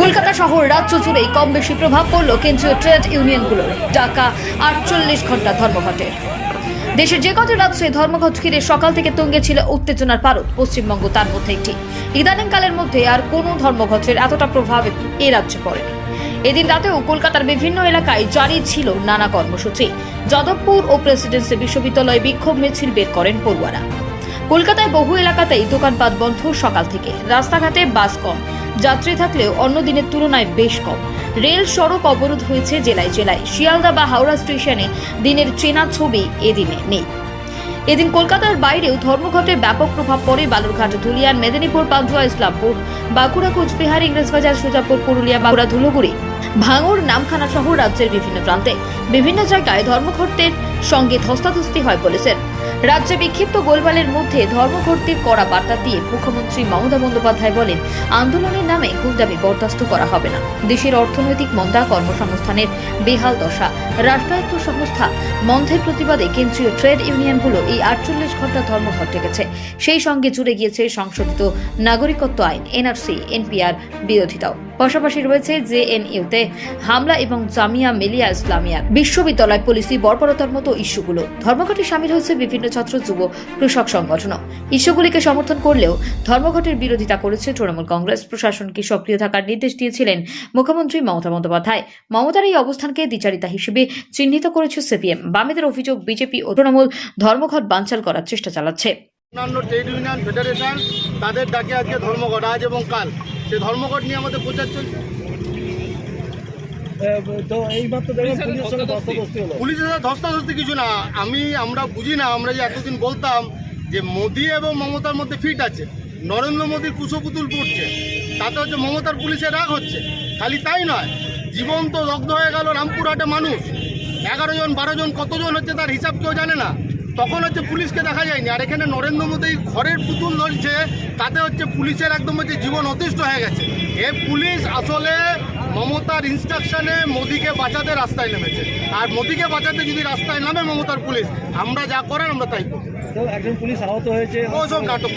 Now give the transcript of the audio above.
কলকাতা শহর রাজ্য জুড়েই কম বেশি প্রভাব পড়ল কেন্দ্রীয় ট্রেড ইউনিয়নগুলোর ডাকা 48 ঘন্টা ধর্মঘটের। দেশের যে কটি রাজ্যে ধর্মঘট ঘিরে সকাল থেকে তুঙ্গে ছিল উত্তেজনার পারদ, পশ্চিমবঙ্গ তার মধ্যে একটি। ইদানিংকালের মধ্যে আর কোনো ধর্মঘটের এতটা প্রভাব এ রাজ্যে পড়েনি। এদিন রাতেও কলকাতার বিভিন্ন এলাকায় জারি ছিল নানা কর্মসূচি। যাদবপুর ও প্রেসিডেন্সি বিশ্ববিদ্যালয়ে বিক্ষোভ মিছিল বের করেন পড়ুয়ারা। কলকাতায় বহু এলাকাতেই দোকানপাট বন্ধ সকাল থেকে। রাস্তাঘাটে বাস কম, যাত্রী থাকলেও অন্য দিনের তুলনায় বেশ কম। রেল সড়ক অবরোধ হয়েছে জেলায় জেলায়। শিয়ালদা বা হাওড়া স্টেশনে দিনের চেনা ছবি এদিনে নেই। এদিন কলকাতার বাইরেও ধর্মঘটে ব্যাপক প্রভাব পড়ে বালুরঘাট, ধুলিয়ান, মেদিনীপুর, পান্ডুয়া, ইসলামপুর, বাঁকুড়া, কোচবিহার, ইংরেজবাজার, সুজাপুর, পুরুলিয়া, বাঁকুড়া, ধুলোগুড়ি, ভাঙড়, নামখানা সহ রাজ্যের বিভিন্ন প্রান্তে। বিভিন্ন জায়গায় ধর্মঘটের সঙ্গে ধস্তাধস্তি হয় পুলিশের। রাজ্যে বিক্ষিপ্ত গোলমালের মধ্যে ধর্মঘটের কড়া বার্তা দিয়ে মুখ্যমন্ত্রী মমতা বন্দ্যোপাধ্যায় বলেন, আন্দোলনের নামে গুন্ডামি বরদাস্ত করা হবে না। দেশের অর্থনৈতিক মন্দা, কর্মসংস্থানের বেহাল দশা, রাষ্ট্রায়ত্ত সংস্থা বন্ধের প্রতিবাদে কেন্দ্রীয় ট্রেড ইউনিয়নগুলো এই 48 ঘন্টা ধর্মঘট ডেকেছে। সেই সঙ্গে জুড়ে গিয়েছে সংশোধিত নাগরিকত্ব আইন, এনআরসি, এনপিআর বিরোধিতাও। পাশাপাশি রয়েছে জেএনইউতে হামলা এবং জামিয়া মিলিয়া ইসলামিয়া বিশ্ববিদ্যালয় পলিসি বর্বরতার মতো ইস্যুগুলো। ধর্মঘটে সামিল হয়েছে বিভিন্ন ছাত্র, যুব, কৃষক সংগঠন। ইস্যুগুলিকে সমর্থন করলেও ধর্মঘটের বিরোধিতা করেছে তৃণমূল কংগ্রেস। প্রশাসনকে সক্রিয় থাকার নির্দেশ দিয়েছিলেন মুখ্যমন্ত্রী মমতা বন্দ্যোপাধ্যায়। মমতার এই অবস্থানকে দ্বিচারিতা হিসেবে চিহ্নিত করেছে সিপিএম। বামেদের অভিযোগ, বিজেপি ও তৃণমূল ধর্মঘট বানচাল করার চেষ্টা চালাচ্ছে। অন্যান্য ট্রেড ইউনিয়ন ফেডারেশন তাদের ডাকে আজকে ধর্মঘট, আজ এবং কাল। সেই ধর্মঘট নিয়ে আমাদের প্রচার চলছে। পুলিশের সাথে ধস্তাধস্তি কিছু না, আমরা বুঝি না। আমরা যে এতদিন বলতাম যে মোদি এবং মমতার মধ্যে ফিট আছে, নরেন্দ্র মোদীর কুশপুতুল পড়ছে, তাতে হচ্ছে মমতার পুলিশের রাগ হচ্ছে। খালি তাই নয়, জীবন্ত দগ্ধ হয়ে গেল রামপুরহাটে মানুষ, 11 জন 12 জন কতজন হচ্ছে তার হিসাব কেউ জানে না। তখন হচ্ছে পুলিশকে দেখা যায়নি। আর এখানে নরেন্দ্র মোদী ঘরের পুতুল ধরছে, তাতে হচ্ছে পুলিশের একদম হচ্ছে জীবন অতিষ্ঠ হয়ে গেছে। পুলিশ আসলে মমতার ইনস্ট্রাকশনে মোদীকে বাঁচাতে রাস্তায় নেমেছে। আর মোদীকে বাঁচাতে যদি রাস্তায় নামে মমতার পুলিশ, আমরা যা করার আমরা তাই করব। একজন পুলিশ আহত হয়েছে, ওসব নাটক।